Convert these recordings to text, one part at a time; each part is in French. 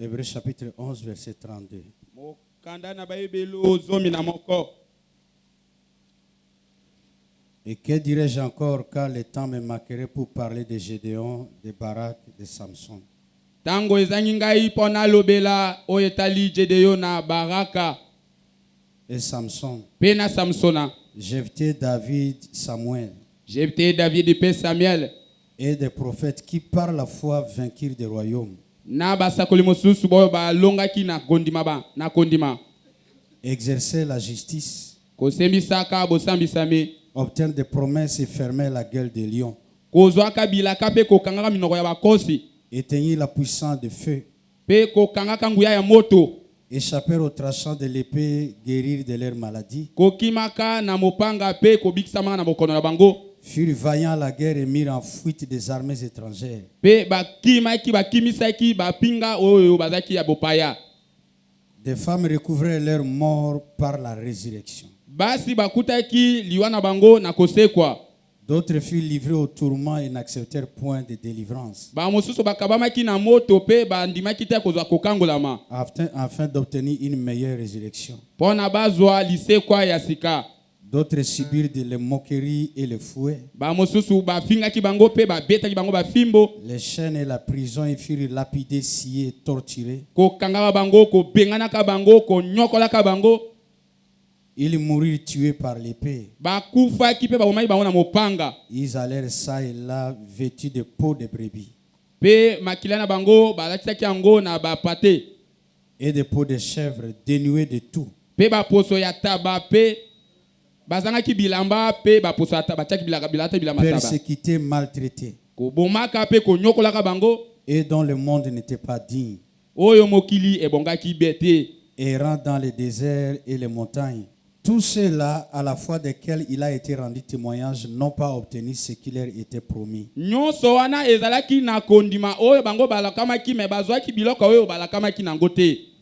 Hébreux chapitre 11, verset 32. Et que dirais-je encore car le temps me manquerait pour parler de Gédéon, de Barak, de Samson. Tango ezangi ngai pona lobela o etali Gédéon na Baraka Et Samson. Pena Samsona. Jephthé, David, Samuel. Jephthé, David et Samuel. Et des prophètes qui par la foi vainquirent des royaumes. Na basakoli mosusu boyo ba longaki na kondima ba na kondima. Exercer la justice. Kosembisaka bosambisami. Obtenir des promesses et fermer la gueule des lions. Kozwaka bilaka pe kokangaka minoko ya bakosi. Éteigner la puissance de feu. Pe kokangaka nguya ya moto. Échapper au tranchant de l'épée, guérir de leur maladie. Kokimaka na mopanga pe kobikisama na bokono na bango. Furent vaillants à la guerre et mirent en fuite des armées étrangères. Pe bakimaki bakimisaki bapinga oyo bazaki ya bopaya. Des femmes recouvraient leur mort par la résurrection. Basi bakutaki liwana bango na kosekwa. D'autres furent livrés au tourment et n'acceptèrent point de délivrance. Ba mosusu bakabamaki na moto pe bandimaki te kozwa kokangolama. Afin d'obtenir une meilleure résurrection. Pona bazwa lisekwa ya sika. D'autres subirent de les moqueries et les fouets. Ba mosusu bafingaki bango pe babetaki bango bafimbo. Les chaînes et la prison ils furent lapidés, sciés, torturés. Kokangaka bango ko benganaka bango ko nyokolaka bango. Ils moururent tués par l'épée. Ils allèrent ça et là vêtus de peaux de brebis. Et de peaux de chèvres dénués de tout. Persécutés, maltraités. Et dont le monde n'était pas digne. Errant dans les déserts et les montagnes. Tous ceux-là, à la fois desquels il a été rendu témoignage, n'ont pas obtenu ce qui leur était promis.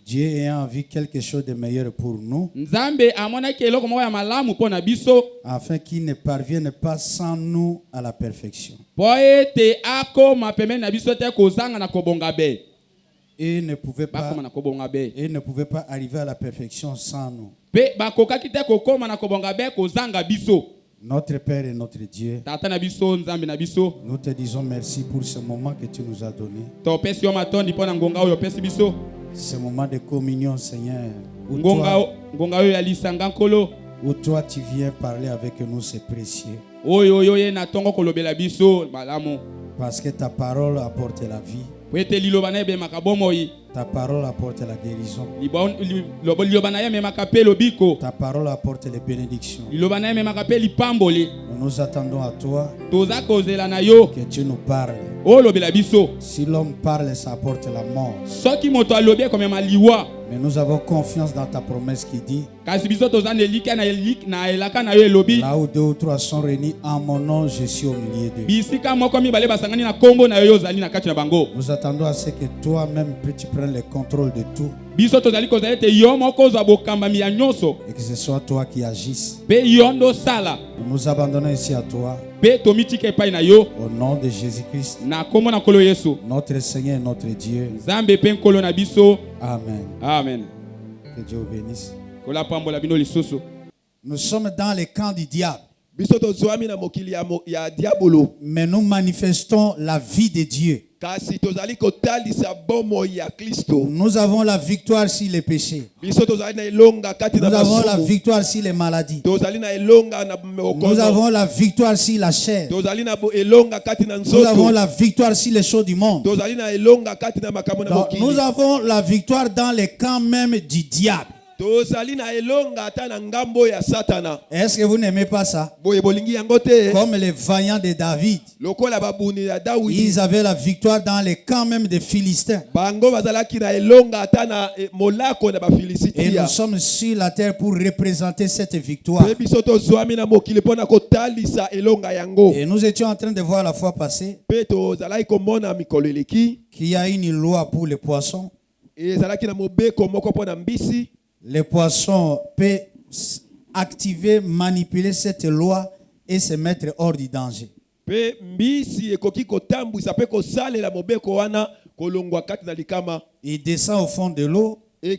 Dieu ayant vu quelque chose de meilleur pour nous, afin qu'il ne parvienne pas sans nous à la perfection. Et ne pouvait pas arriver à la perfection sans nous. Notre Père et notre Dieu, nous te disons merci pour ce moment que tu nous as donné. Ce moment de communion, Seigneur, où toi tu viens parler avec nous, c'est précieux. Parce que ta parole apporte la vie. Ta parole apporte la guérison. Ta parole apporte les bénédictions. Nous nous attendons à toi que tu nous parles. Si l'homme parle, ça apporte la mort. Mais nous avons confiance dans ta promesse qui dit: là où deux ou trois sont réunis en mon nom, je suis au milieu d'eux. Nous attendons à ce que toi-même tu prennes le contrôle de tout. Et que ce soit toi qui agisses. Nous nous abandonnons ici à toi. Au nom de Jésus-Christ, notre Seigneur et notre Dieu. Amen. Amen. Que Dieu vous bénisse. Nous sommes dans le camp du diable. Mais nous manifestons la vie de Dieu. Nous avons la victoire sur les péchés. Nous avons la victoire sur les maladies. Nous avons la victoire sur la chair. Nous avons la victoire sur les choses du monde. Donc, nous avons la victoire dans les camps même du diable. Est-ce que vous n'aimez pas ça? Comme les vaillants de David, ils avaient la victoire dans les camps même des Philistins. Et nous sommes sur la terre pour représenter cette victoire. Et nous étions en train de voir la fois passée qu'il y a une loi pour les poissons. Les poissons peuvent activer, manipuler cette loi et se mettre hors du danger. Il descend au fond de l'eau. Il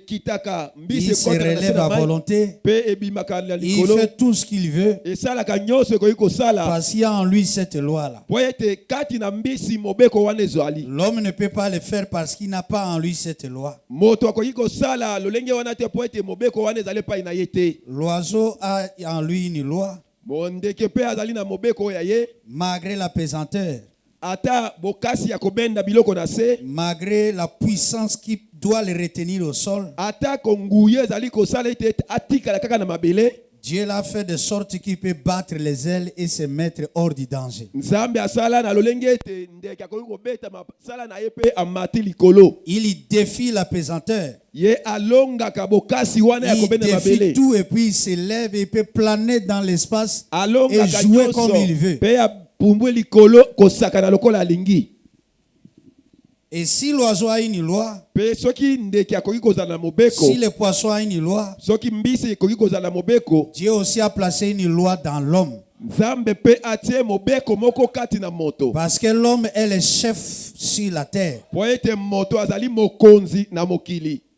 se relève à volonté. Il fait tout ce qu'il veut. Parce qu'il y a en lui cette loi-là. L'homme ne peut pas le faire parce qu'il n'a pas en lui cette loi. L'oiseau a en lui une loi. Malgré la pesanteur. Malgré la puissance qui doit le retenir au sol, Dieu l'a fait de sorte qu'il peut battre les ailes et se mettre hors du danger. Il défie la pesanteur. Il défie tout et puis il se lève et il peut planer dans l'espace et jouer comme il veut. Et si l'oiseau a une loi, si le poisson a une loi, Dieu aussi a placé une loi dans l'homme. Parce que l'homme est le chef sur la terre.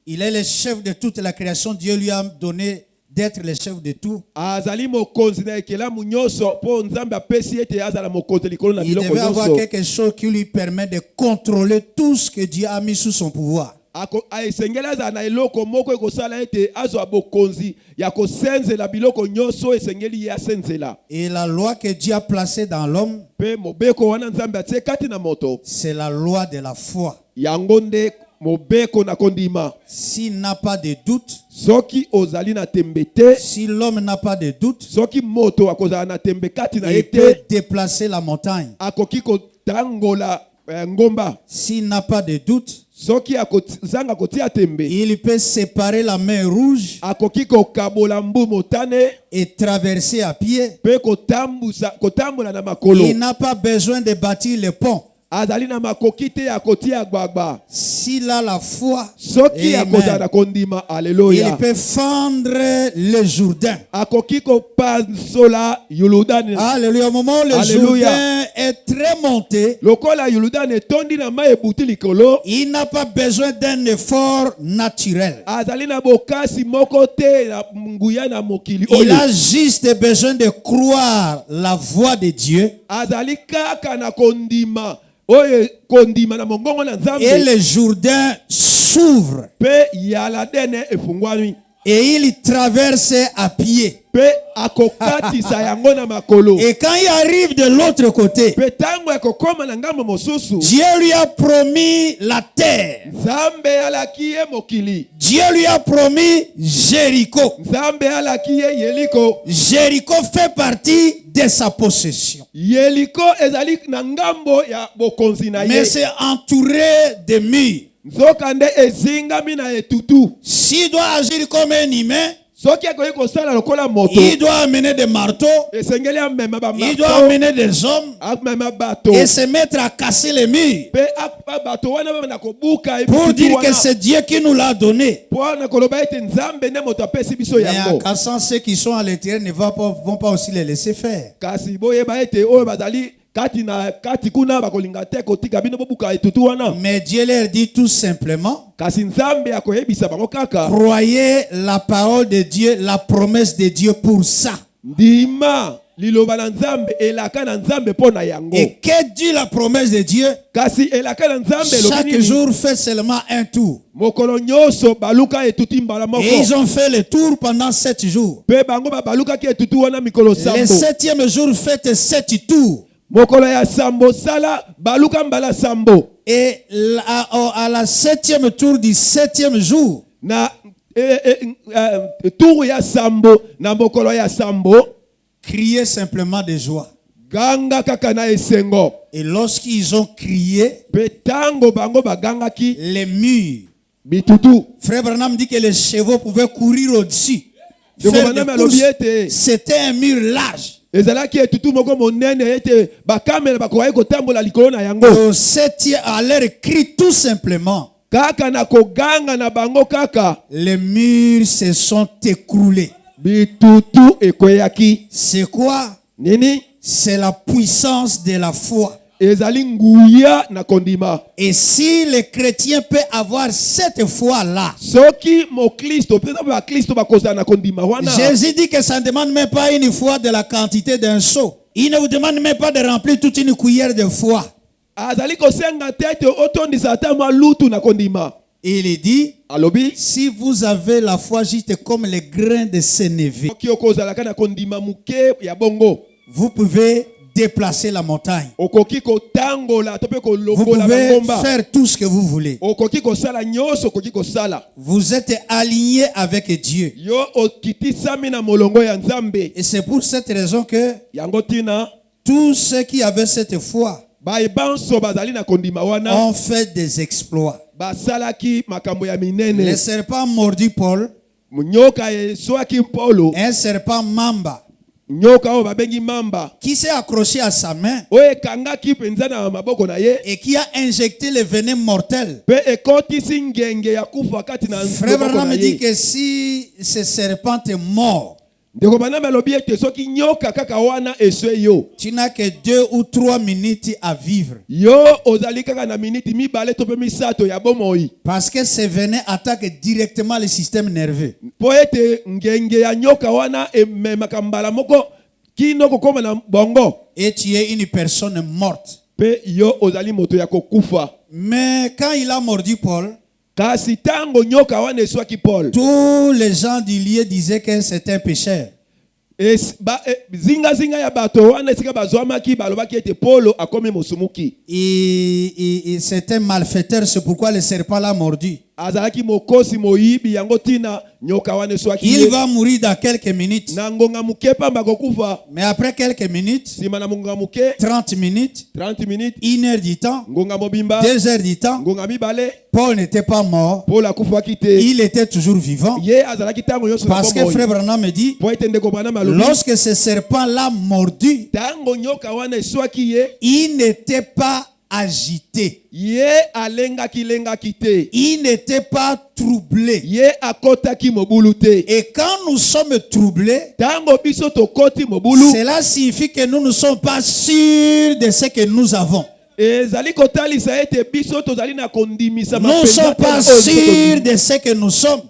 Il est le chef de toute la création. Dieu lui a donné d'être le chef de tout. Il devait avoir quelque chose qui lui permet de contrôler tout ce que Dieu a mis sous son pouvoir. Et la loi que Dieu a placée dans l'homme, c'est la loi de la foi. S'il n'a pas de doute, si l'homme n'a pas de doute, il peut déplacer la montagne. S'il n'a pas de doute, il peut séparer la mer rouge et traverser à pied. Il n'a pas besoin de bâtir le pont. S'il a la foi, il peut fendre le Jourdain. Alléluia. Au moment où le Jourdain est très monté, il n'a pas besoin d'un effort naturel. Il a juste besoin de croire la voix de Dieu. Et le Jourdain s'ouvre. Et il traverse à pied. Et quand il arrive de l'autre côté, Dieu lui a promis la terre. Dieu lui a promis Jéricho. Jéricho fait partie de sa possession. Mais c'est entouré de murs. S'il doit agir comme un humain, il doit amener des marteaux, il doit amener des hommes et se mettre à casser les murs pour dire que c'est Dieu qui nous l'a donné. Mais en cassant ceux qui sont à l'intérieur ne vont pas aussi les laisser faire. Mais Dieu leur dit tout simplement, croyez la parole de Dieu, la promesse de Dieu pour ça. Et que dit la promesse de Dieu? Chaque jour fait seulement un tour. Et ils ont fait le tour pendant 7 jours. Le 7e jour fait 7 tours. Et à la 7e tour du 7e jour, crier simplement de joie. Et lorsqu'ils ont crié, les murs, Frère Branham dit que les chevaux pouvaient courir au-dessus. C'était un mur large. Au 7e, à leur cri tout simplement, les murs se sont écroulés. C'est quoi? C'est la puissance de la foi. Et si le chrétien peut avoir cette foi-là, Jésus dit que ça ne demande même pas une foi de la quantité d'un seau. Il ne vous demande même pas de remplir toute une cuillère de foi. Et il dit, si vous avez la foi juste comme les grains de sénévé, vous pouvez déplacer la montagne. Vous pouvez faire tout ce que vous voulez. Vous êtes aligné avec Dieu. Et c'est pour cette raison que tous ceux qui avaient cette foi ont fait des exploits. Le serpent mordit Paul. Un serpent mamba qui s'est accroché à sa main et qui a injecté le venin mortel. Frère Branham me dit que si ce serpent est mort, tu n'as que 2 ou 3 minutes à vivre. Parce que ce venin attaque directement le système nerveux. Et tu es une personne morte. Mais quand il a mordu Paul, tous les gens du lieu disaient que c'était un pécheur. Et c'est un malfaiteur, c'est pourquoi le serpent l'a mordu. Il va mourir dans quelques minutes. Mais après quelques minutes, 30 minutes, 1 heure du temps, 2 heures du temps, Paul n'était pas mort. Il était toujours vivant. Parce que Frère Branham me dit, lorsque ce serpent l'a mordu, il n'était pas agité. Il n'était pas troublé. Et quand nous sommes troublés, cela signifie que nous ne sommes pas sûrs de ce que nous avons. Nous ne sommes pas sûrs de ce que nous sommes.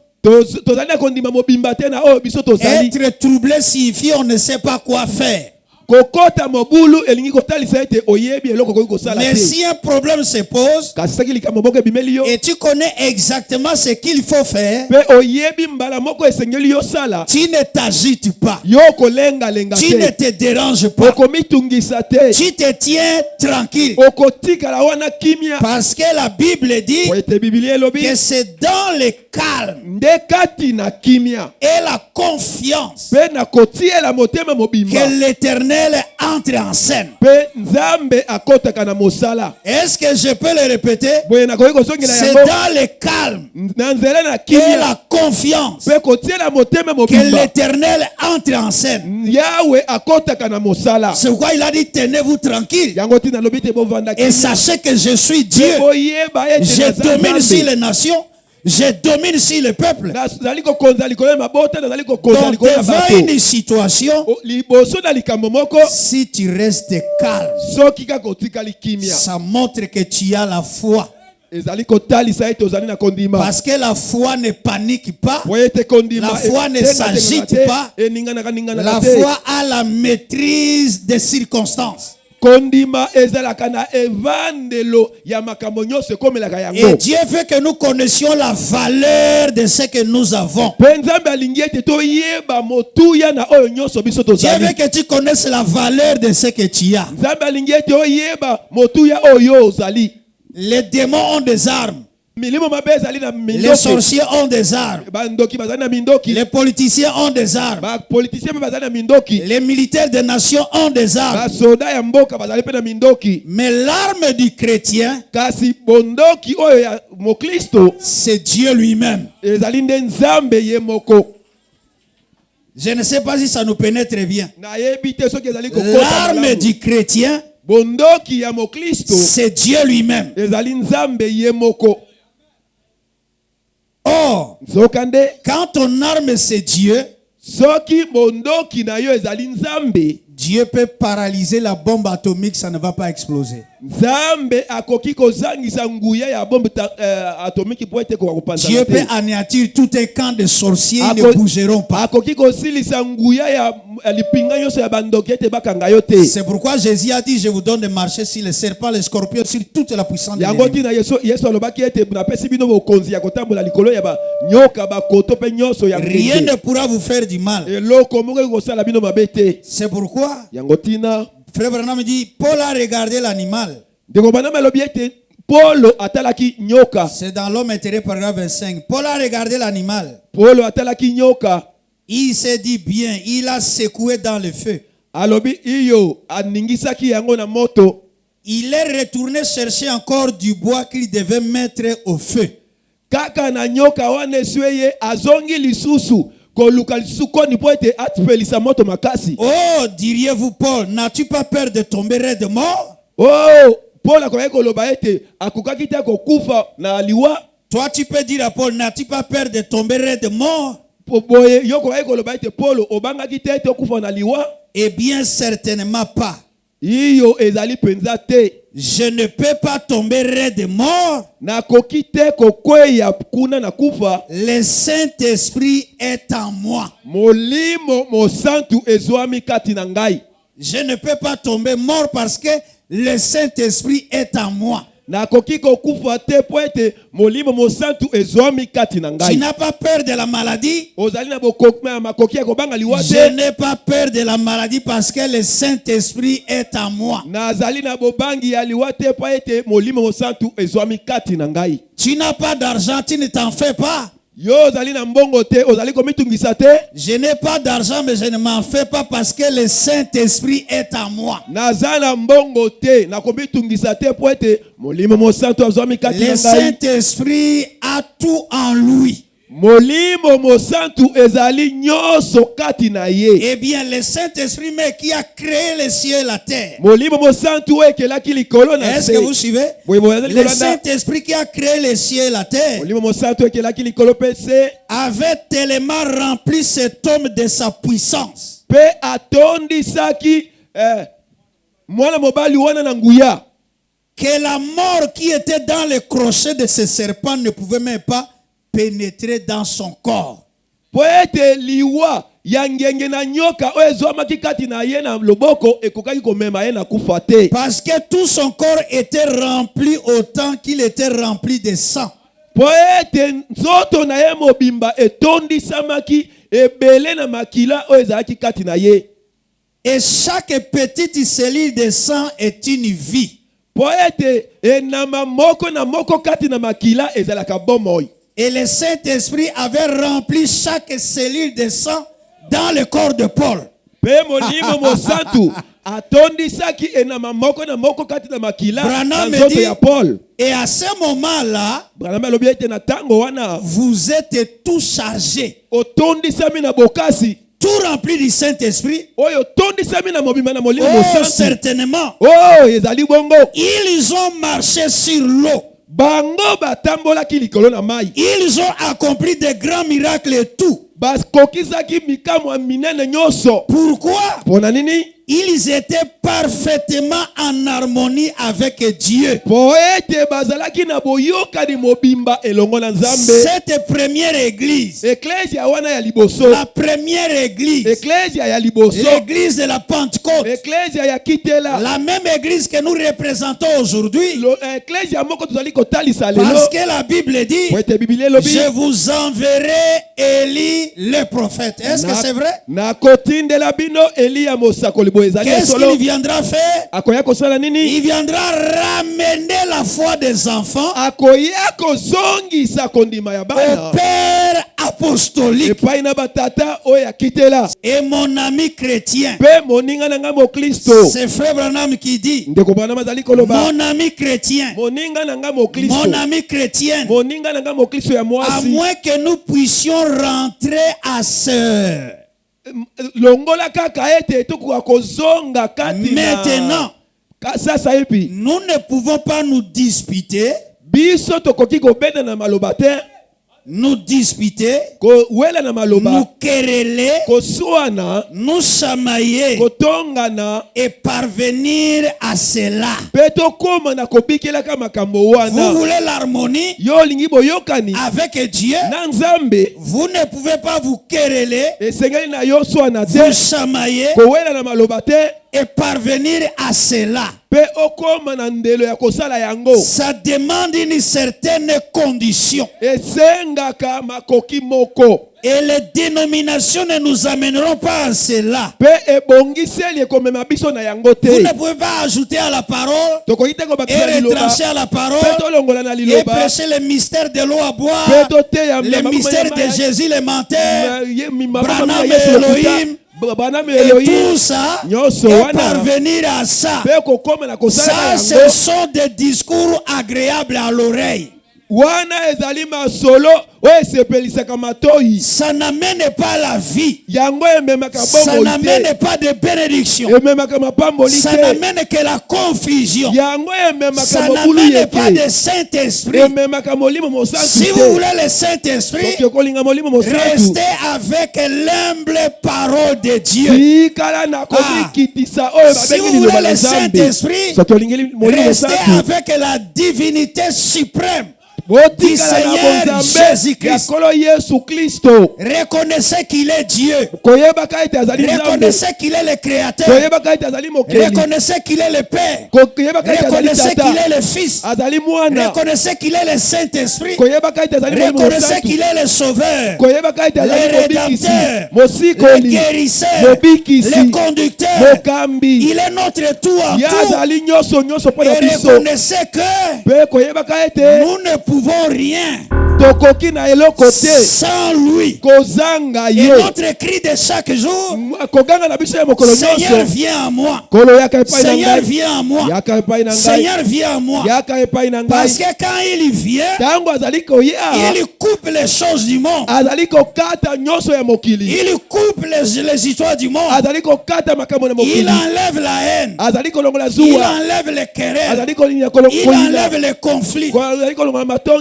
Être troublé signifie on ne sait pas quoi faire. Mais si un problème se pose et tu connais exactement ce qu'il faut faire, tu ne t'agites pas, tu ne te déranges pas, tu te tiens tranquille. Parce que la Bible dit que c'est dans le calme et la confiance que l'Éternel entre en scène. Est-ce que je peux le répéter? C'est dans le calme et la confiance que l'Éternel entre en scène. C'est pourquoi il a dit tenez-vous tranquille et sachez que je suis Dieu. Je domine sur les nations. Je domine sur le peuple. Donc devant une situation, si tu restes calme, ça montre que tu as la foi. Parce que la foi ne panique pas, la foi ne s'agite pas, la foi a la maîtrise des circonstances. Et Dieu veut que nous connaissions la valeur de ce que nous avons. Dieu veut que tu connaisses la valeur de ce que tu as. Les démons ont des armes. Les sorciers ont des armes. Les politiciens ont des armes. Les militaires des nations ont des armes. Mais l'arme du chrétien, c'est Dieu lui-même. Je ne sais pas si ça nous pénètre bien. L'arme du chrétien, c'est Dieu lui-même. Or, Quand ton arme c'est Dieu, Dieu Dieu peut paralyser la bombe atomique, ça ne va pas exploser. Dieu peut anéantir tout un camp de sorciers, ils ne bougeront pas. C'est pourquoi Jésus a dit, je vous donne de marcher sur les serpents, les scorpions, sur toute la puissance de l'ennemi. Rien ne pourra vous faire du mal. C'est pourquoi Frère Branham dit, Paul a regardé l'animal. C'est dans l'homme intérieur, paragraphe 25. Paul a regardé l'animal. Il s'est dit bien, il a secoué dans le feu. Il est retourné chercher encore du bois qu'il devait mettre au feu. Oh, diriez-vous Paul, n'as-tu pas peur de tomber raide mort? Oh, Paul toi tu peux dire à Paul, n'as-tu pas peur de tomber raide mort? Eh bien certainement pas. Je ne peux pas tomber raide mort. Le Saint-Esprit est en moi. Je ne peux pas tomber mort parce que le Saint-Esprit est en moi. Tu n'as pas peur de la maladie? Je n'ai pas peur de la maladie parce que le Saint-Esprit est en moi. Tu n'as pas d'argent, tu ne t'en fais pas. Je n'ai pas d'argent, mais je ne m'en fais pas parce que le Saint-Esprit est en moi. Le Saint-Esprit a tout en lui. Eh bien, le Saint-Esprit qui a créé les cieux et la terre. Est-ce que vous suivez? Le Saint-Esprit qui a créé les cieux et la terre avait tellement rempli cet homme de sa puissance que la mort qui était dans le crochet de ce serpent ne pouvait même pas pénétrer dans son corps. Parce que tout son corps était rempli autant qu'il était rempli de sang. Et chaque petite cellule de sang est une vie. Et le Saint-Esprit avait rempli chaque cellule de sang dans le corps de Paul. Branham dit, et à ce moment-là, vous êtes tous chargés, tout rempli du Saint-Esprit. Oh, certainement. Ils ont marché sur l'eau. Ils ont accompli des grands miracles et tout. Pourquoi? Ils étaient parfaitement en harmonie avec Dieu. Cette première église, la première église, l'église de la Pentecôte, la même église que nous représentons aujourd'hui, parce que la Bible dit, je vous enverrai Élie le prophète. Est-ce que c'est vrai? Qu'est-ce qu'il viendra faire? Il viendra ramener la foi des enfants au Père apostolique. Et mon ami chrétien, c'est Frère Branham qui dit, mon ami chrétien, mon ami chrétienne, à moins que nous puissions rentrer à sœur. Maintenant, nous ne pouvons pas nous disputer nous disputer, nous quereller, nous chamailler et parvenir à cela. Vous voulez l'harmonie avec Dieu? Vous ne pouvez pas vous quereller, vous chamailler et parvenir à cela. Ça demande une certaine condition. Et les dénominations ne nous amèneront pas à cela. Vous ne pouvez pas ajouter à la parole et retrancher à la parole et prêcher le mystère de l'eau à boire, le mystère de Jésus le menteur, Branham et Elohim, et tout ça, et parvenir à ça. Ça, ce sont des discours agréables à l'oreille. Ça n'amène pas la vie. Ça n'amène pas de bénédiction. Ça n'amène que la confusion. Ça n'amène pas de Saint-Esprit. Si vous voulez le Saint-Esprit, restez avec l'humble parole de Dieu. Si vous voulez le Saint-Esprit, restez avec la divinité suprême du Seigneur Jésus-Christ. Reconnaissez qu'il est Dieu. Reconnaissez qu'il est le Créateur. Reconnaissez qu'il est le Père. Reconnaissez qu'il est le Fils. Reconnaissez qu'il est le Saint-Esprit. Reconnaissez qu'il est le Sauveur, le Rédempteur, le Guérisseur, le Conducteur. Il est notre tout en tout. Et reconnaissez que nous ne pouvons rien sans lui. Et notre cri de chaque jour: Seigneur, viens à moi. Seigneur, viens à moi. Seigneur, viens à moi. Parce que quand il vient, il coupe les choses du monde. Il coupe les histoires du monde. Il enlève la haine. Il enlève les querelles. Il enlève les conflits.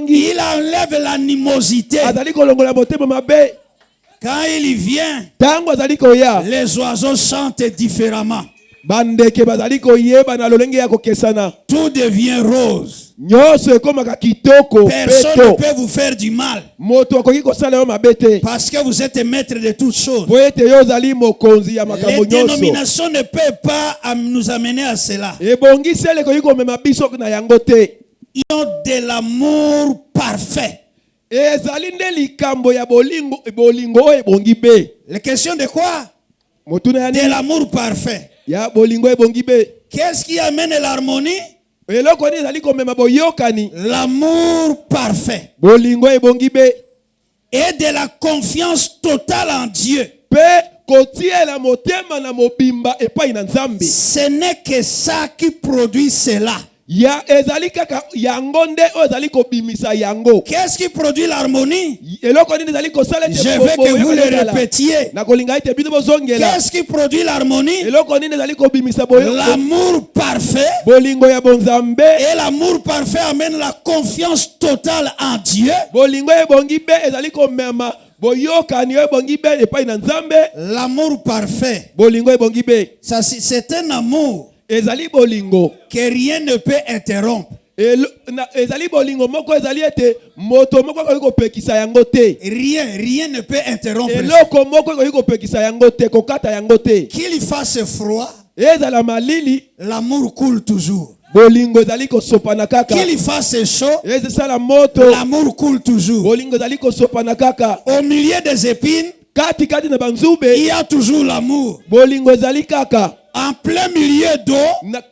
Il enlève l'animosité. Quand il vient, les oiseaux chantent différemment. Tout devient rose. Personne ne peut vous faire du mal parce que vous êtes maître de toutes choses. Les dénominations ne peuvent pas nous amener à cela. Ils ont de l'amour parfait. La question de quoi? De l'amour parfait. Qu'est-ce qui amène l'harmonie? L'amour parfait. Et de la confiance totale en Dieu. Ce n'est que ça qui produit cela. Qu'est-ce qui produit l'harmonie? Je veux que vous le répétiez. Qu'est-ce qui produit l'harmonie? L'amour parfait. Et l'amour parfait amène la confiance totale en Dieu. L'amour parfait, c'est un amour que rien ne peut interrompre. Rien ne peut interrompre. Qu'il fasse froid, l'amour coule toujours. Qu'il fasse chaud, l'amour coule toujours. Au milieu des épines, il y a toujours l'amour. En plein milieu d'eau, il y a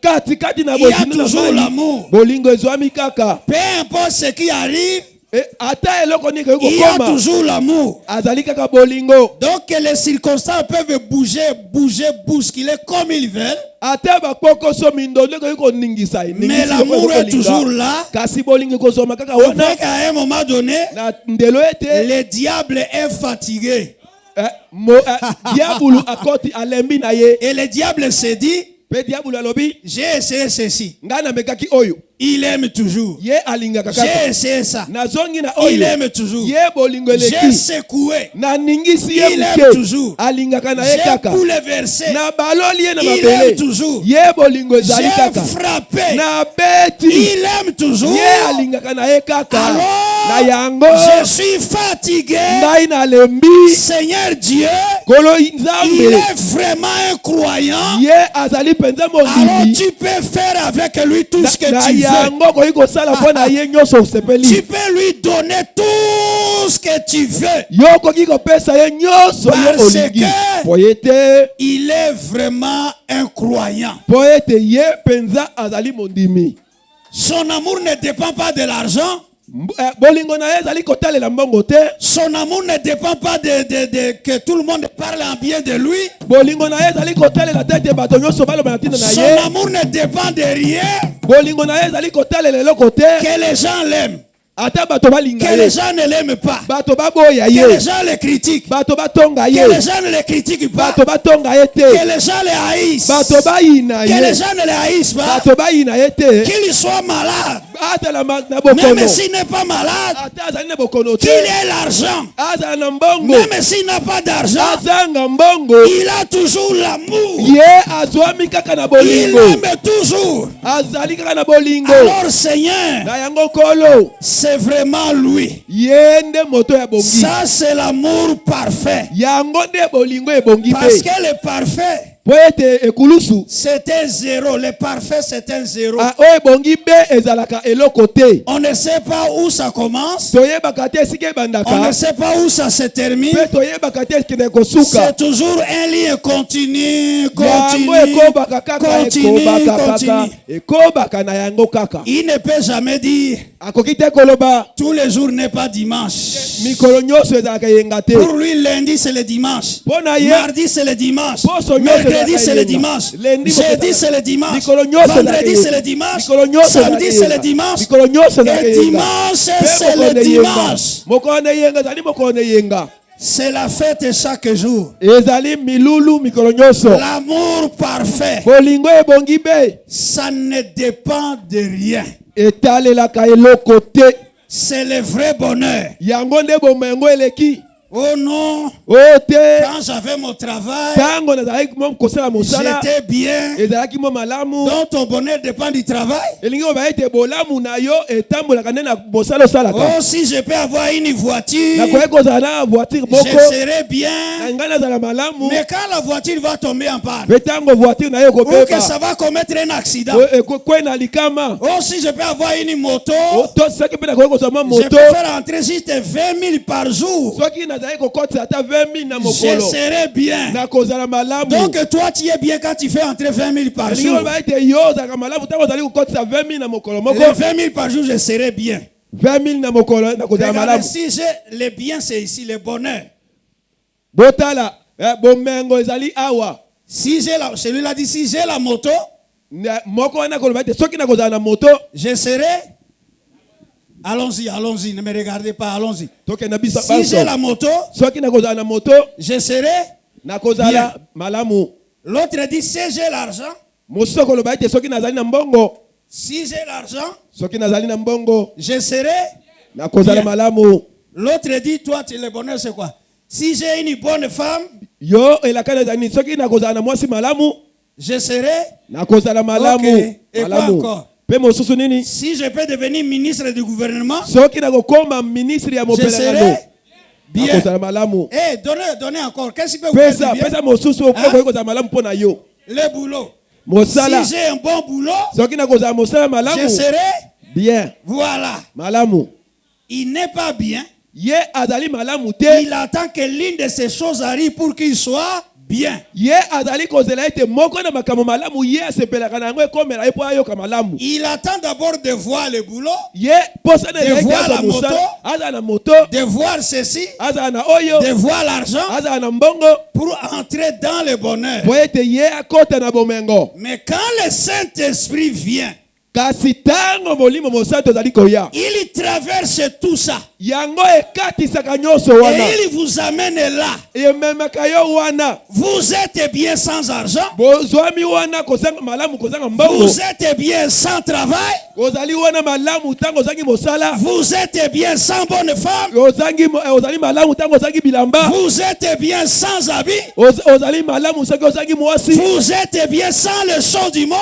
toujours l'amour. Peu importe ce qui arrive, il y a toujours l'amour. Donc les circonstances peuvent bousculer comme ils veulent. Mais l'amour est toujours là. On voit qu'à un moment donné, le diable est fatigué. Et le diable se dit: J'ai essayé ceci. Il aime toujours. J'ai essayé ça. Il aime toujours. J'ai secoué. Il aime toujours. J'ai bouleversé. Il aime toujours. J'ai frappé. Il aime toujours. Alors, je suis fatigué. Seigneur Dieu, il est vraiment un croyant. Alors tu peux faire avec lui tout ce que tu veux. Tu peux lui donner tout ce que tu veux. Parce que il est vraiment un croyant. Son amour ne dépend pas de l'argent. Son amour ne dépend pas de que tout le monde parle en bien de lui. Son amour ne dépend de rien. Que les gens l'aiment. Que les gens ne l'aiment pas. Que les gens le critiquent. Que les gens ne le critiquent pas. Que les gens le haïssent. Que les gens ne le haïssent pas. Qu'il soit malade. Même s'il n'est pas malade. Qu'il ait l'argent. Même s'il n'a pas d'argent. Il a toujours l'amour. Il aime toujours. Alors Seigneur, c'est vraiment lui. Ça c'est l'amour parfait. Parce que le parfait, c'était zéro. Le parfait c'était zéro. On ne sait pas où ça commence. On ne sait pas où ça se termine. C'est toujours un lien continu. Il ne peut jamais dire tous les jours n'est pas dimanche. Pour lui lundi c'est le dimanche. Mardi c'est le dimanche. Mercredi c'est le dimanche. Jeudi c'est le dimanche. Vendredi c'est le dimanche. Samedi c'est le dimanche. Et dimanche c'est le dimanche. C'est la fête chaque jour. L'amour parfait, ça ne dépend de rien. C'est le vrai bonheur. Oh non, quand j'avais mon travail, j'étais bien. Donc ton bonheur dépend du travail. Oh, si je peux avoir une voiture, je serai bien. Mais quand la voiture va tomber en panne, ou que ça va commettre un accident, oh, si je peux avoir une moto, je peux faire entrer juste 20 000 par jour. Je serai bien. Donc toi tu es bien quand tu fais entrer 20 000 par jour. Les 20 000 par jour je serai bien. Regardez, si j'ai le bien c'est ici, le bonheur. Si j'ai celui-là dit si j'ai la moto, je serai. Allons-y, ne me regardez pas, allons-y. Si j'ai la moto, je serai bien. L'autre dit si j'ai l'argent, si j'ai l'argent, je serai bien. L'autre dit toi le bonheur c'est quoi? Si j'ai une bonne femme, je serai. Okay. Et quoi encore? Si je peux devenir ministre du gouvernement, je serai bien. Eh, donnez encore. Qu'est-ce qui peut vous faire bien? Le boulot. Si j'ai un bon boulot, je serai bien. Voilà. Il n'est pas bien. Il attend que l'une de ces choses arrive pour qu'il soit bien. Il attend d'abord de voir le boulot, de voir la moto, de voir ceci, de voir l'argent pour entrer dans le bonheur. Mais quand le Saint-Esprit vient, il traverse tout ça. yango ekatisaka nyonso wana et il vous amène là. ememaka yo wana Vous êtes bien sans argent. bozwami wana kozanga malamu kozanga mbongo Vous êtes bien sans travail. ozali wana malamu tango ozangi mosala Vous êtes bien sans bonne femme. ozali malamu tango ozangi bilamba Vous êtes bien sans habit. ozali malamu soki ozangi mwasi Vous êtes bien sans le son du monde.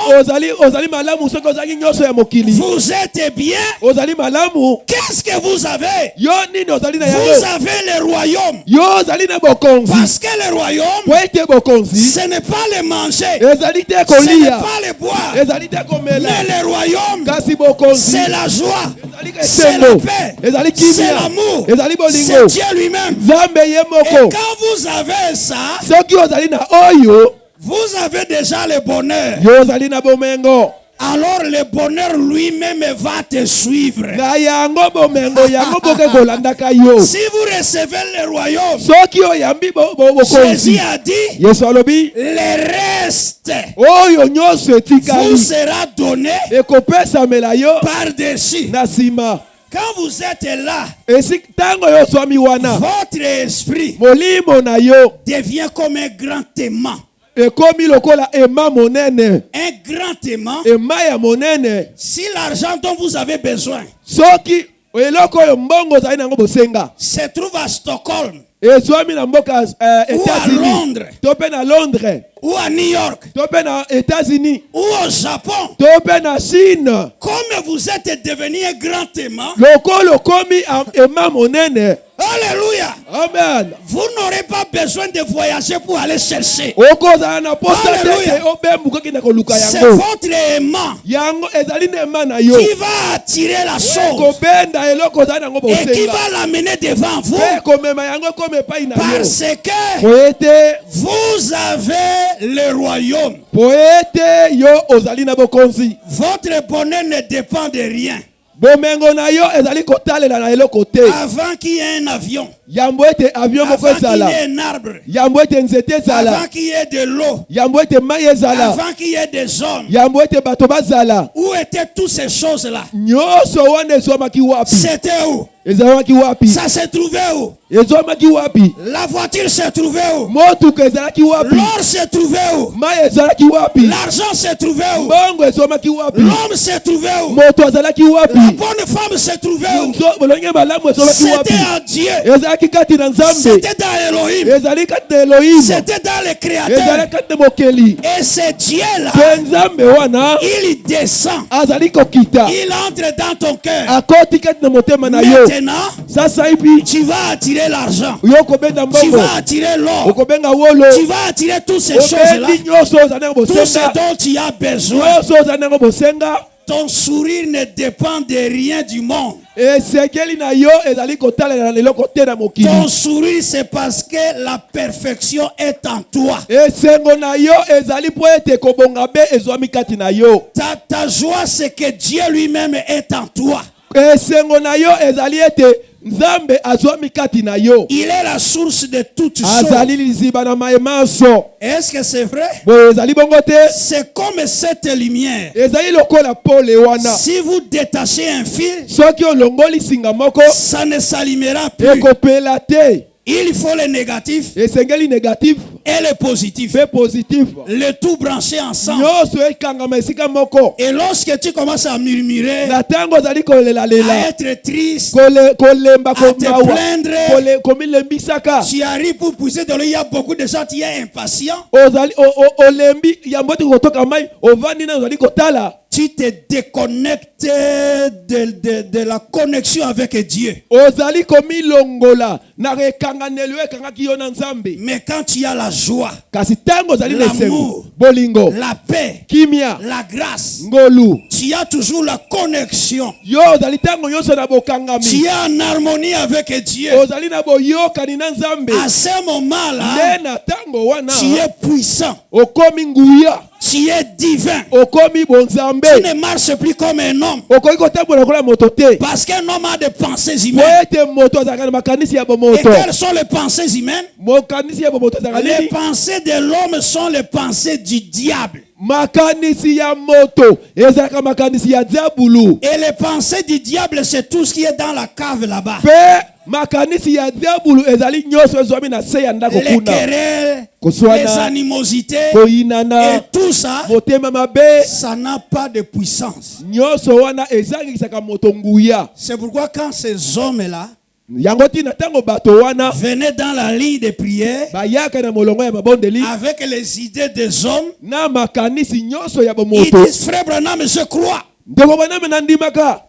ozali malamu soki ozangi nyonso ya mokili Vous êtes bien. ozali malamu Qu'est-ce que vous avez? yo nini ozali na Vous yango avez le royaume. yo ozali na bokonzi Parce que le royaume, po ete bokonzi ce n'est pas le manger. ezali te Ce n'est kolia pas le boire. ezali te komela Mais le royaume, kasi bokonzi c'est la joie. ezali C'est la esengo paix. ezali C'est kimia l'amour. ezali C'est bolingo Dieu lui-même. nzambe ye Et moko quand vous avez ça, soki ozali na oyo vous avez déjà le bonheur. yo ozali na bomengo Alors le bonheur lui-même va te suivre. na yango bomengo yango boke kolandaka yo Si vous recevez le royaume, soki oyambi bokonzi Jésus a dit, yesu alobi le reste oyo nyonso vous etikali sera donné ekopesamela yo par-dessus. na nsima Quand vous êtes là, ntango yo ozwami wana votre esprit molimo na yo devient comme un grand aimant. ekomi lokola ema monene Un grand aimant. ema ya monene Si l'argent dont vous avez besoin soki eloko oyo mbongo ozali nango bosenga se trouve à Stockholm ezwami na mboka ou à États-Unis Londres to mpe na Londres ou à New York to mpe na États-Unis ou au Japon, to mpe na Chine comme vous êtes devenu un grand aimant, lokolo okomi ema monene. alléluia, Amen. vous n'aurez pas besoin de voyager pour aller chercher. okozala na posa Alléluia. tete obembuka kina koluka C'est yango votre aimant yango ezali na ema na yo qui va attirer la chose kobenda eloko ozali nango et qui bosenga va l'amener devant vous mpe komema yango ekoma epai na yo parce que po ete vous avez le royaume. po ete yo ozali na bokonzi Votre bonheur ne dépend de rien. bomengo na yo ezali kotalela na eloko te Avant qu'il y ait un avion, yambo ete avion moko avant qu'il y ezala ait un arbre, yambo ete nzete ezala avant qu'il y ait de l'eau, yambo ete mai ezala avant qu'il y ait des hommes, yambo ete bato bazala où étaient toutes ces choses-là? nyonso wana ezwamaki wapi C'était où? ezalaki wapi Ça se trouvait où? ezwamaki wapi La voiture se trouvait où? motuka ezalaki wapi L'or se trouvait où? mai ezalaki wapi L'argent se trouvait où? mbongo ezwamaki wapi L'homme se trouvait où? moto azalaki wapi La bonne femme se trouvait où? bolonge malamu ezwamaki wapi C'était en Dieu. ezalaki kati na nzambe C'était dans Elohim. ezali kati na Elohim C'était dans le Créateur. ezali kati na mokeli Et ce Dieu-là, mpe nzambe wana il descend. azali kokita Il entre dans ton cœur. akoti kati na motema na yo Maintenant, sasa hivi tu vas attirer l'argent. yo okobenda Tu mbongo vas attirer l'or. okobenga wolo Tu vas attirer toutes ces choses-là. obendi nyonso ozali nango Tout ce bosenga dont tu as besoin. nyonso ozali nango bosenga Ton sourire ne dépend de rien du monde. esekeli na yo ezali kotalela na eloko te na mokili Ton sourire, c'est parce que la perfection est en toi. esengo na yo ezali po ete kobonga be ezwami kati na yo Ta joie, c'est que Dieu lui-même est en toi. esengo na yo ezali ete nzambe azwami kati na yo Il est la source de toutes azali choses. liziba na mayemanso Est-ce que c'est vrai? boye ezali bongo te C'est comme cette lumière. ezali lokola pole wana Si vous détachez un fil, soki olongoli singa moko ça ne s'allumera plus. ekopela te Il faut le négatif esengeli négatif et le positif. mpe positif Le tout branché ensemble. nyonso ekangama esika moko Et lorsque tu commences à murmurer, na ntango ozali kolelalela à être triste, kolemba à te komawa plaindre, komilembisaka tu arrives pour pousser de l'eau. Il y a beaucoup de gens qui sont impatients. ozali olembi yambo ete kotoka mai ovandi na ozali kotala Tu te déconnectes de la connexion avec Dieu. ozali komilongola na ekanganelo ekangaki yo na nzambe Mais quand tu as la joie, kasi ntango ozali na L'amour. esengo bolingo la paix, kimia la grâce, ngolu tu as toujours la connexion. yo ozali ntango nyonso na bokangami Tu es en harmonie avec Dieu. ozali na boyokani na nzambe À ce moment-là, nde na ntango wana tu es puissant. okomi nguya Tu es divin. okomi bonzambe Tu ne marches plus comme un homme. okoki kotambola lokola moto te Parce qu'un homme a des pensées po humaines. ete moto azalaka na makanisi ya Et bomoto quelles sont les pensées humaines? mokanisi ya bomoto azalaka Les nini pensées de l'homme sont les pensées du diable. makanisi ya moto ezalaka makanisi ya diabulu. Et les pensées du diable, c'est tout ce qui est dans la cave là-bas. Makanisi ya diabulu ezali nyoso ezwami na se ya ndako kuna. Les querelles, les animosités et tout ça, ça n'a pas de puissance. C'est pourquoi quand ces hommes-là venaient dans la ligne de prière avec les idées des hommes, ils disent, frère Branham, je crois.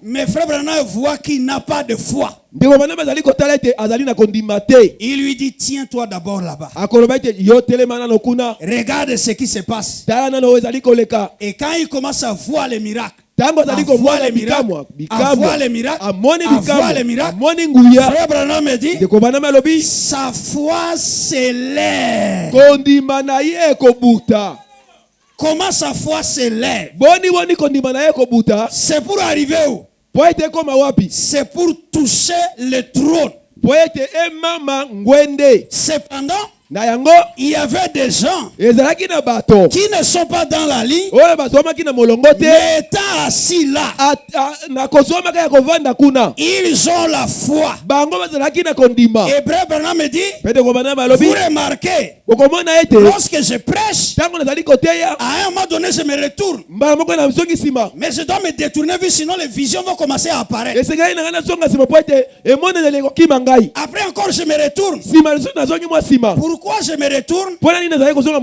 Mais frère Branham voit qu'il n'a pas de foi. Il lui dit, tiens-toi d'abord là-bas. Regarde ce qui se passe. Et quand il commence à voir les miracles, frère Branham me dit, sa foi s'élève. Comment sa foi s'élève? C'est pour arriver où? C'est pour toucher le trône. Cependant, il y avait des gens qui ne sont pas dans la ligne, mais étant assis là, ils ont la foi. Et Frère Branham me dit, vous remarquez, lorsque je prêche, à un moment donné je me retourne, mais je dois me détourner sinon les visions vont commencer à apparaître. Après encore je me retourne. Pourquoi je me retourne?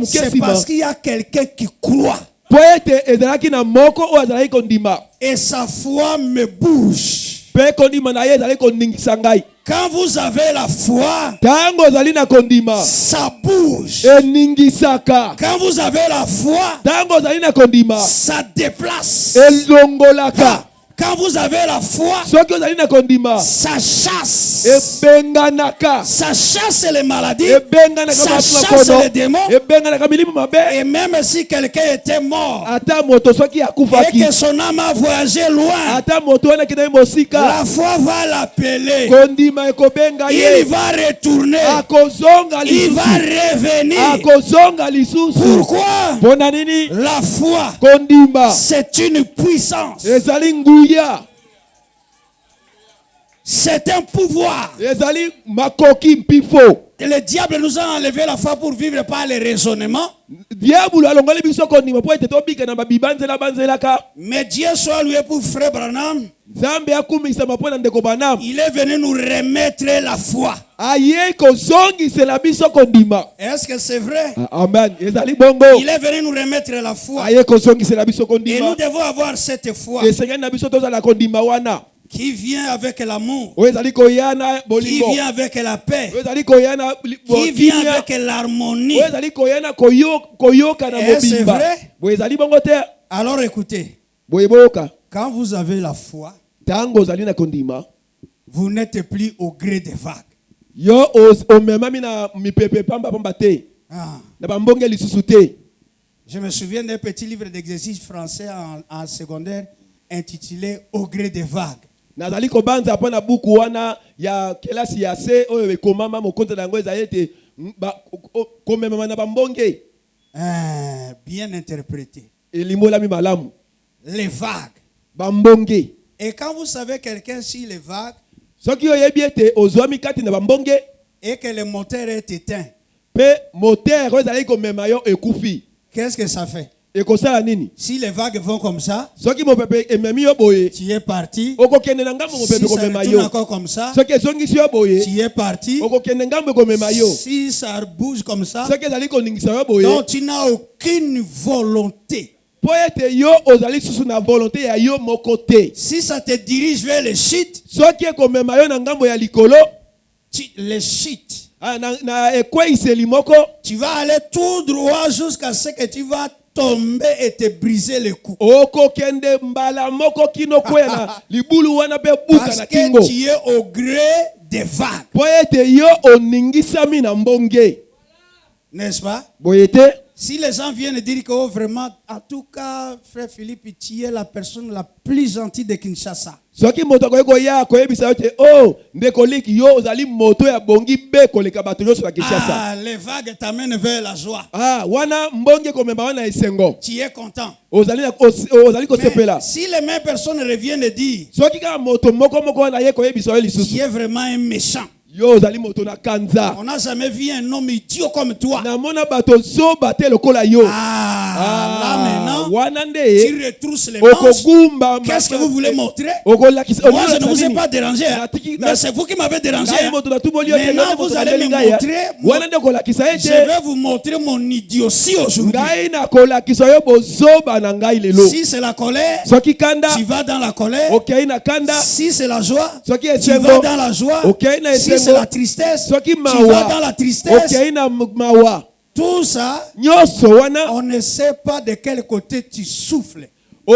C'est parce qu'il y a quelqu'un qui croit. Et sa foi me bouge. Quand vous avez la foi, ça bouge. Quand vous avez la foi, ça déplace. Quand vous avez la foi, ça chasse. Ça chasse les maladies, ça chasse les démons. Et même si quelqu'un était mort et que son âme a voyagé loin, la foi va l'appeler. Il va retourner. Il va revenir. Pourquoi? La foi, c'est une puissance. C'est un pouvoir. Le diable nous a enlevé la foi pour vivre par les raisonnements. Mais Dieu soit loué pour Frère Branham. Il est venu nous remettre la foi. Est-ce que c'est vrai? Amen. Il est venu nous remettre la foi. Et nous devons avoir cette foi qui vient avec l'amour, qui vient avec la paix, qui vient avec l'harmonie. Et c'est vrai? Alors écoutez, quand vous avez la foi, vous n'êtes plus au gré des vagues. Je me souviens d'un petit livre d'exercice français en secondaire intitulé Au gré des vagues. Bien interprété. Les vagues. Et quand vous savez quelqu'un sur les vagues et que le moteur est éteint, qu'est-ce que ça fait? Si les vagues vont comme ça, tu es parti. Si ça retourne encore comme ça, tu es parti. Si ça bouge comme ça, donc tu n'as aucune volonté. Si ça te dirige vers les chutes, les chutes, tu vas aller tout droit jusqu'à ce que tu vas tomber et te briser le cou. Parce que tu es au gré des vagues. N'est-ce pas? Si les gens viennent dire que vraiment, en tout cas, frère Philippe, tu es la personne la plus gentille de Kinshasa. soki moto ko ya ko yebisa yote oh ndekoliki yo ozali moto ya bongi be koleka bato nyonso na Kinshasa. Les vagues t'amènent vers la joie. Wana mbonge komemba wana esengo. Tu es content. Ozali ko sepela. Si les mêmes personnes reviennent dire soki ka moto moko wana ye ko yebisa yo lisusu. Tu es vraiment un méchant. Yo ozali moto na kanza. On n'a jamais vu un homme idiot comme toi. Na mona bato so bate lokola yo. Là maintenant, wanande tu retrousses les manches. Qu'est-ce que vous voulez montrer? Moi je ne vous ai pas dérangé, mais c'est vous qui m'avez dérangé. Maintenant vous allez me montrer. Je vais vous montrer mon idiotie aujourd'hui. Si c'est la colère, tu vas dans la colère. Si c'est la joie, tu vas dans la joie. Si c'est la tristesse, tu vas dans la tristesse. Tout ça, on ne sait pas de quel côté tu souffles. Tu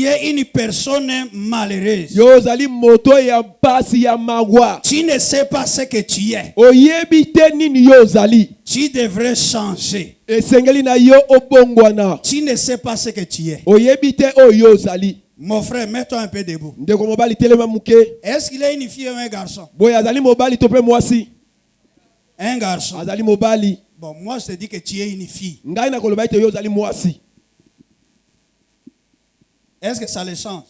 es une personne malheureuse. Tu ne sais pas ce que tu es. Tu devrais changer. Tu ne sais pas ce que tu es. Mon frère, mets-toi un peu debout. Est-ce qu'il est une fille ou un garçon? Un garçon. Bon, moi je te dis que tu es une fille. Est-ce que ça le change?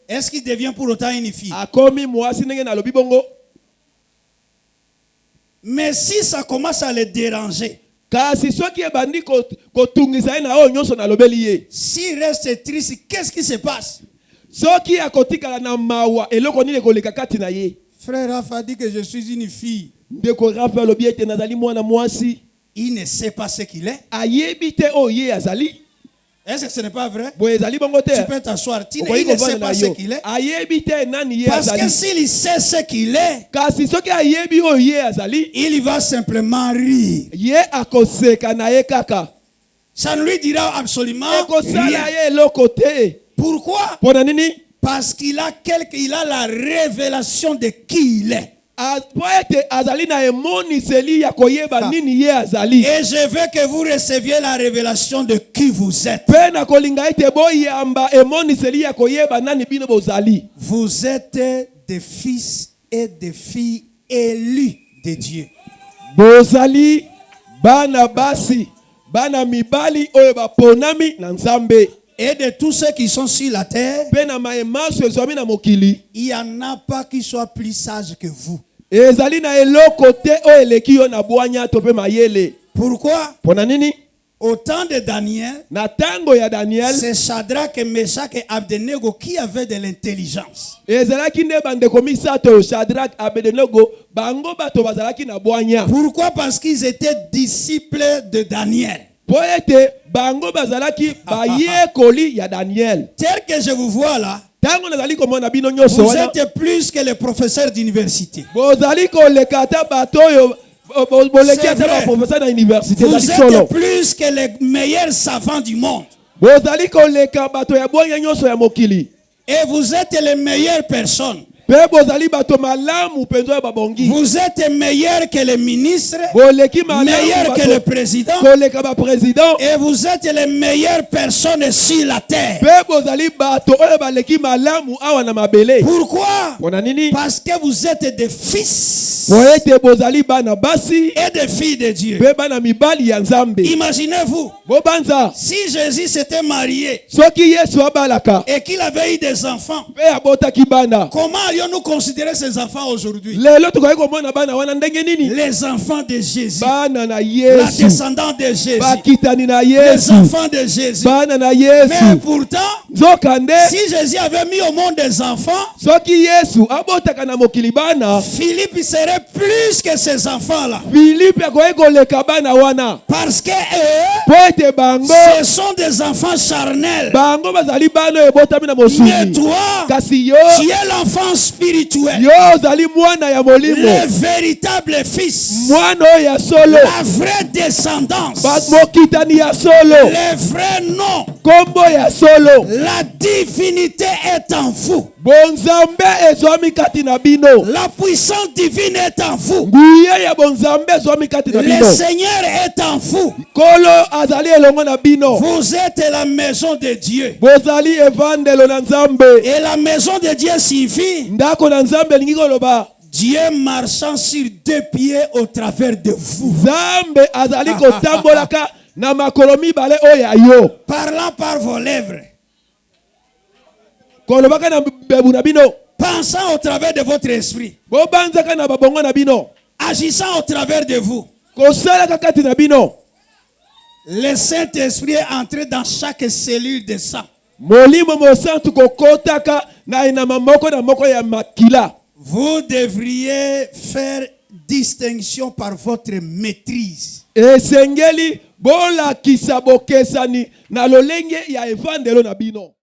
Est-ce qu'il devient pour autant une fille? Mais si ça commence à le déranger, s'il reste triste, qu'est-ce qui se passe? Frère Rafa dit que je suis une fille. Il ne sait pas ce qu'il est. Est-ce que ce n'est pas vrai? Tu peux t'asseoir. Il ne sait pas ce qu'il est. Parce que s'il sait ce qu'il est, il va simplement rire. Ça ne lui dira absolument rien. Pourquoi? Parce qu'il a la révélation de qui il est. Et je veux que vous receviez la révélation de qui vous êtes. Vous êtes des fils et des filles élus de Dieu. Bozali bana basi bana mibali oyo baponami na Nzambe. Et de tous ceux qui sont sur la terre, il n'y en a pas qui soit plus sage que vous. Pourquoi? Au temps de Daniel, c'est Shadrach, Meshach et Abednego qui avaient de l'intelligence. Pourquoi? Parce qu'ils étaient disciples de Daniel. Tel que je vous vois là, vous êtes plus que les professeurs d'université. Vous êtes plus que les meilleurs savants du monde. Et vous êtes les meilleures personnes. Vous êtes meilleur que les ministres, meilleur que le président, et vous êtes les meilleures personnes sur la terre. Pourquoi? Parce que vous êtes des fils et des filles de Dieu. Imaginez-vous, si Jésus s'était marié et qu'il avait eu des enfants, comment nous considérer ces enfants aujourd'hui? Les enfants de Jésus, la descendante de Jésus, les enfants de Jésus. Mais pourtant, si Jésus avait mis au monde des enfants, Philippe serait plus que ces enfants-là. Parce que ce sont des enfants charnels. Mais toi, tu es l'enfant spirituel, le véritable fils, la vraie descendance, le vrai nom, la divinité est en vous. bonzambe ezwami kati na bino. La puissance divine est en vous. Nguye ya bonzambe ezwami kati na bino. Le Seigneur est en vous. Kolo azali elongo na bino. Vous êtes la maison de Dieu. Bozali evandelo na Nzambe. Et la maison de Dieu signifie Ndako na Nzambe lingi koloba Dieu marchant sur 2 pieds au travers de vous. Nzambe azali kotambolaka na makolo mibale oyo yo. Parlant par vos lèvres. Kolobaka na bebu na bino. Pensant au travers de votre esprit. Bobanzaka na babongo na bino. Agissant au travers de vous. Kosalaka kati na bino. Le Saint-Esprit est entré dans chaque cellule de sang. Molimo mosantu kokotaka na inama moko na moko ya makila. Vous devriez faire distinction par votre maîtrise. Esengeli bola kisabokesani na lolenge ya evandelo na bino.